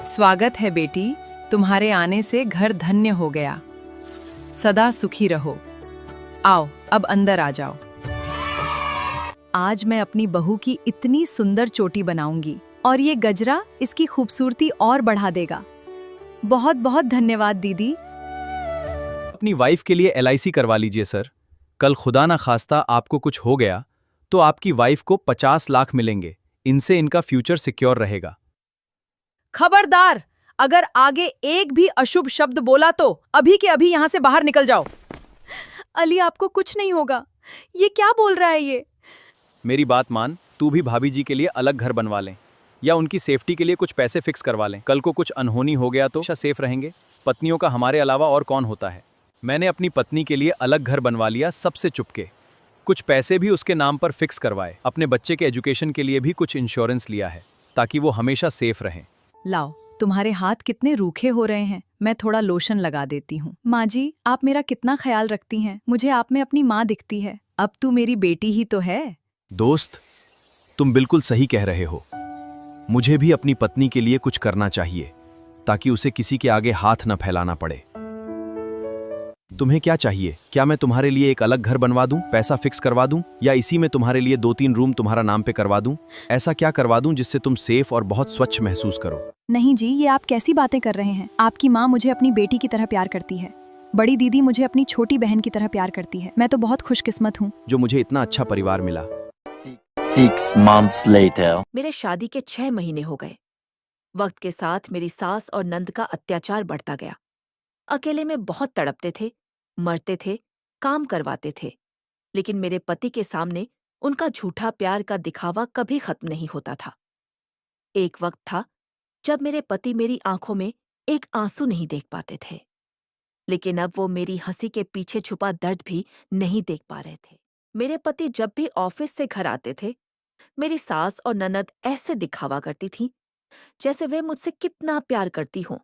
स्वागत है बेटी, तुम्हारे आने से घर धन्य हो गया। सदा सुखी रहो। आओ, अब अंदर आ जाओ। आज मैं अपनी बहू की इतनी सुंदर चोटी बनाऊंगी और ये गजरा इसकी खूबसूरती और बढ़ा देगा। बहुत बहुत धन्यवाद दीदी। अपनी वाइफ के लिए एलआईसी करवा लीजिए सर। कल खुदा ना खास्ता आपको कुछ हो गया तो आपकी वाइफ को 50 लाख मिलेंगे। इनसे इनका फ्यूचर सिक्योर रहेगा। खबरदार, अगर आगे एक भी अशुभ शब्द बोला तो अभी के अभी यहाँ से बाहर निकल जाओ। अली, आपको कुछ नहीं होगा। ये क्या बोल रहा है ये? मेरी बात मान, तू भी भाभी जी के लिए अलग घर बनवा लें या उनकी सेफ्टी के लिए कुछ पैसे फिक्स करवा लें। कल को कुछ अनहोनी हो गया तो सेफ रहेंगे। पत्नियों का हमारे अलावा और कौन होता है। मैंने अपनी पत्नी के लिए अलग घर बनवा लिया, सबसे चुपके। कुछ पैसे भी उसके नाम पर फिक्स करवाए। अपने बच्चे के एजुकेशन के लिए भी कुछ इंश्योरेंस लिया है ताकि वो हमेशा सेफ रहें। लाओ, तुम्हारे हाथ कितने रूखे हो रहे हैं, मैं थोड़ा लोशन लगा देती हूँ। माँ जी, आप मेरा कितना ख्याल रखती हैं। मुझे आप में अपनी माँ दिखती है। अब तू मेरी बेटी ही तो है। दोस्त, तुम बिल्कुल सही कह रहे हो। मुझे भी अपनी पत्नी के लिए कुछ करना चाहिए ताकि उसे किसी के आगे हाथ न फैलाना पड़े। तुम्हें क्या चाहिए? क्या मैं तुम्हारे लिए एक अलग घर बनवा दूं, पैसा फिक्स करवा दूं, या इसी में तुम्हारे लिए 2-3 रूम तुम्हारा नाम पे करवा दूं? ऐसा क्या करवा दूं जिससे तुम सेफ और बहुत स्वच्छ महसूस करो? नहीं जी, ये आप कैसी बातें कर रहे हैं। आपकी माँ मुझे अपनी बेटी की तरह प्यार करती है। बड़ी दीदी मुझे अपनी छोटी बहन की तरह प्यार करती है। मैं तो बहुत खुशकिस्मत हूँ जो मुझे इतना अच्छा परिवार मिला। 6 months later. मेरे शादी के 6 महीने हो गए। वक्त के साथ मेरी सास और नंद का अत्याचार बढ़ता गया। अकेले में बहुत तड़पते थे, मरते थे, काम करवाते थे, लेकिन मेरे पति के सामने उनका झूठा प्यार का दिखावा कभी खत्म नहीं होता था। एक वक्त था जब मेरे पति मेरी आंखों में एक आंसू नहीं देख पाते थे, लेकिन अब वो मेरी हंसी के पीछे छुपा दर्द भी नहीं देख पा रहे थे। मेरे पति जब भी ऑफिस से घर आते थे, मेरी सास और ननद ऐसे दिखावा करती थीं जैसे वे मुझसे कितना प्यार करती हों,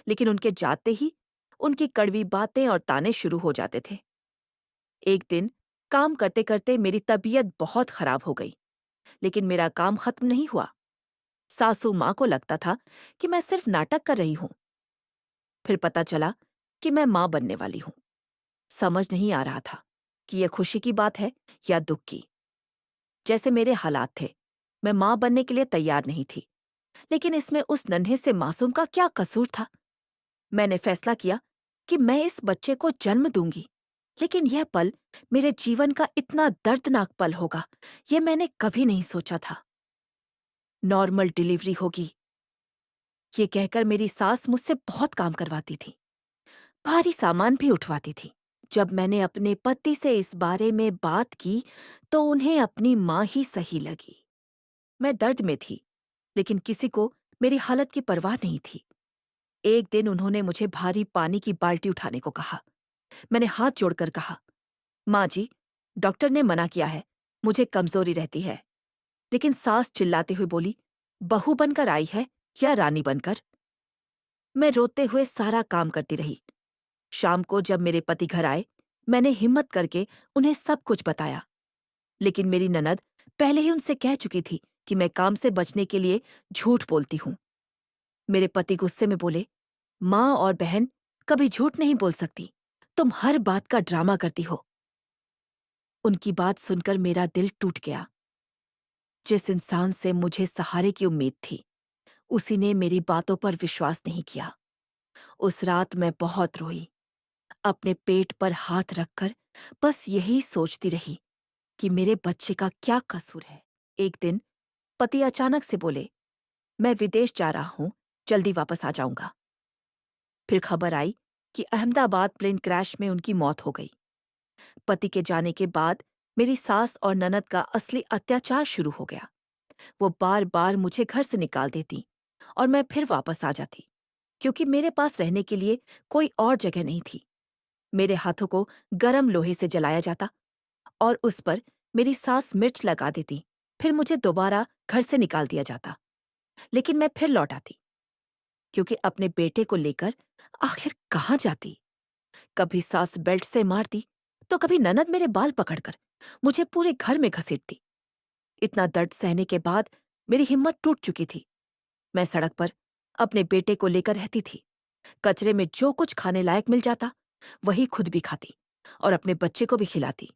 लेकिन उनके जाते ही उनकी कड़वी बातें और ताने शुरू हो जाते थे। एक दिन काम करते करते मेरी तबीयत बहुत खराब हो गई, लेकिन मेरा काम खत्म नहीं हुआ। सासू माँ को लगता था कि मैं सिर्फ नाटक कर रही हूं। फिर पता चला कि मैं माँ बनने वाली हूं। समझ नहीं आ रहा था कि यह खुशी की बात है या दुख की। जैसे मेरे हालात थे, मैं माँ बनने के लिए तैयार नहीं थी, लेकिन इसमें उस नन्हे से मासूम का क्या कसूर था। मैंने फैसला किया कि मैं इस बच्चे को जन्म दूंगी, लेकिन यह पल मेरे जीवन का इतना दर्दनाक पल होगा, यह मैंने कभी नहीं सोचा था। नॉर्मल डिलीवरी होगी, ये कहकर मेरी सास मुझसे बहुत काम करवाती थी, भारी सामान भी उठवाती थी। जब मैंने अपने पति से इस बारे में बात की तो उन्हें अपनी माँ ही सही लगी। मैं दर्द में थी, लेकिन किसी को मेरी हालत की परवाह नहीं थी। एक दिन उन्होंने मुझे भारी पानी की बाल्टी उठाने को कहा। मैंने हाथ जोड़कर कहा, माँ जी, डॉक्टर ने मना किया है, मुझे कमजोरी रहती है। लेकिन सास चिल्लाते हुए बोली, बहू बनकर आई है या रानी बनकर? मैं रोते हुए सारा काम करती रही। शाम को जब मेरे पति घर आए, मैंने हिम्मत करके उन्हें सब कुछ बताया, लेकिन मेरी ननद पहले ही उनसे कह चुकी थी कि मैं काम से बचने के लिए झूठ बोलती हूँ। मेरे पति गुस्से में बोले, माँ और बहन कभी झूठ नहीं बोल सकती, तुम हर बात का ड्रामा करती हो। उनकी बात सुनकर मेरा दिल टूट गया। जिस इंसान से मुझे सहारे की उम्मीद थी, उसी ने मेरी बातों पर विश्वास नहीं किया। उस रात मैं बहुत रोई, अपने पेट पर हाथ रखकर बस यही सोचती रही कि मेरे बच्चे का क्या कसूर है। एक दिन पति अचानक से बोले, मैं विदेश जा रहा हूं, जल्दी वापस आ जाऊंगा। फिर खबर आई कि अहमदाबाद प्लेन क्रैश में उनकी मौत हो गई। पति के जाने के बाद मेरी सास और ननद का असली अत्याचार शुरू हो गया। वो बार बार मुझे घर से निकाल देती और मैं फिर वापस आ जाती, क्योंकि मेरे पास रहने के लिए कोई और जगह नहीं थी। मेरे हाथों को गरम लोहे से जलाया जाता और उस पर मेरी सास मिर्च लगा देती। फिर मुझे दोबारा घर से निकाल दिया जाता, लेकिन मैं फिर लौट आती, क्योंकि अपने बेटे को लेकर आखिर कहाँ जाती। कभी सास बेल्ट से मारती तो कभी ननद मेरे बाल पकड़कर मुझे पूरे घर में घसीटती। इतना दर्द सहने के बाद मेरी हिम्मत टूट चुकी थी। मैं सड़क पर अपने बेटे को लेकर रहती थी। कचरे में जो कुछ खाने लायक मिल जाता वही खुद भी खाती और अपने बच्चे को भी खिलाती।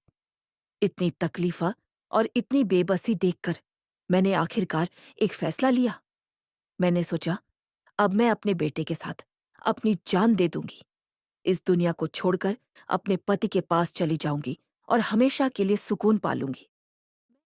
इतनी तकलीफा और इतनी बेबसी देखकर मैंने आखिरकार एक फैसला लिया। मैंने सोचा अब मैं अपने बेटे के साथ अपनी जान दे दूंगी। इस दुनिया को छोड़कर अपने पति के पास चली जाऊंगी और हमेशा के लिए सुकून पालूंगी।